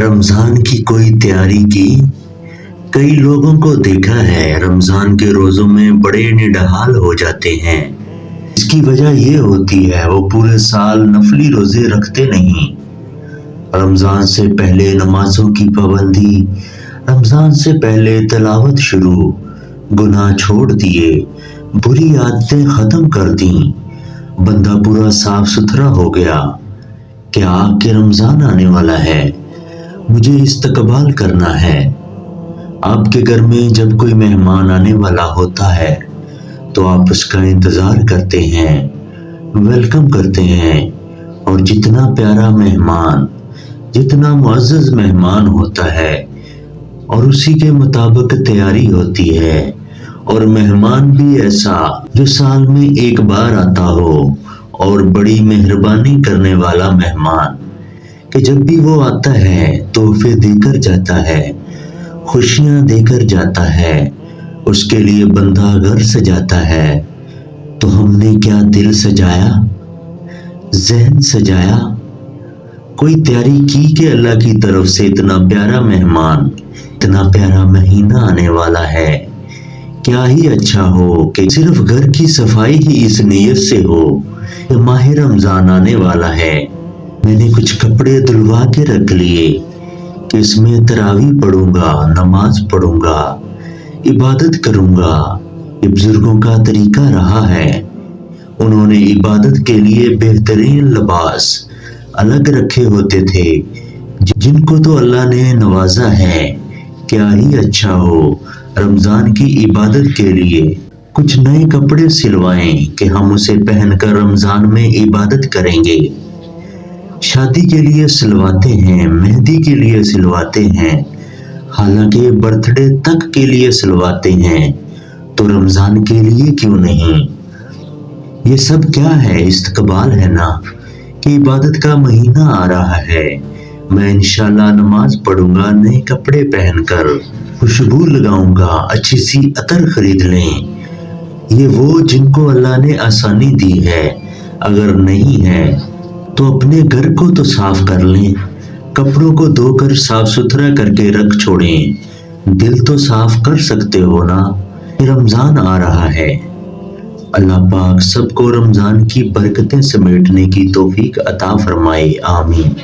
रमजान की कोई तैयारी की? कई लोगों को देखा है रमजान के रोजों में बड़े निढाल हो जाते हैं। इसकी वजह ये होती है वो पूरे साल नफली रोजे रखते नहीं। रमजान से पहले नमाजों की पाबंदी, रमजान से पहले तिलावत शुरू, गुनाह छोड़ दिए, बुरी आदतें खत्म कर दी, बंदा पूरा साफ सुथरा हो गया। क्या आके रमजान आने वाला है, मुझे इस्तकबाल करना है। आपके घर में जब कोई मेहमान आने वाला होता है तो आप उसका इंतजार करते हैं, वेलकम करते हैं, और जितना प्यारा मेहमान, जितना मुअज़्ज़ज़ मेहमान होता है और उसी के मुताबिक तैयारी होती है। और मेहमान भी ऐसा जो साल में एक बार आता हो और बड़ी मेहरबानी करने वाला मेहमान कि जब भी वो आता है तोहफे देकर जाता है, खुशियां देकर जाता है, उसके लिए बंदा घर सजाता है। तो हमने क्या दिल सजाया, ज़हन सजाया, कोई तैयारी की कि अल्लाह की तरफ से इतना प्यारा मेहमान, इतना प्यारा महीना आने वाला है। क्या ही अच्छा हो कि सिर्फ घर की सफाई ही इस नीयत से हो कि माह रमजान आने वाला है। मैंने कुछ कपड़े धुलवा के रख लिए कि इसमें तरावी पढ़ूंगा, नमाज पढ़ूंगा, इबादत करूंगा। ये बुजुर्गों का तरीका रहा है, उन्होंने इबादत के लिए बेहतरीन लिबास अलग रखे होते थे। जिनको तो अल्लाह ने नवाजा है, क्या ही अच्छा हो रमजान की इबादत के लिए कुछ नए कपड़े सिलवाएं कि हम उसे पहनकर रमजान में इबादत करेंगे। शादी के लिए सिलवाते हैं, मेहंदी के लिए सिलवाते हैं, हालांकि बर्थडे तक के लिए सिलवाते हैं, तो रमजान के लिए क्यों नहीं? ये सब क्या है, इस्तकबाल है ना कि इबादत का महीना आ रहा है। मैं इंशाल्लाह नमाज पढ़ूंगा, नए कपड़े पहनकर, खुशबू लगाऊंगा, अच्छी सी अतर खरीद लें। ये वो जिनको अल्लाह ने आसानी दी है, अगर नहीं है तो अपने घर को तो साफ कर लें, कपड़ों को धोकर साफ सुथरा करके रख छोड़ें। दिल तो साफ कर सकते हो ना, रमजान आ रहा है। अल्लाह पाक सबको रमजान की बरकतें समेटने की तौफीक अता फरमाए, आमीन।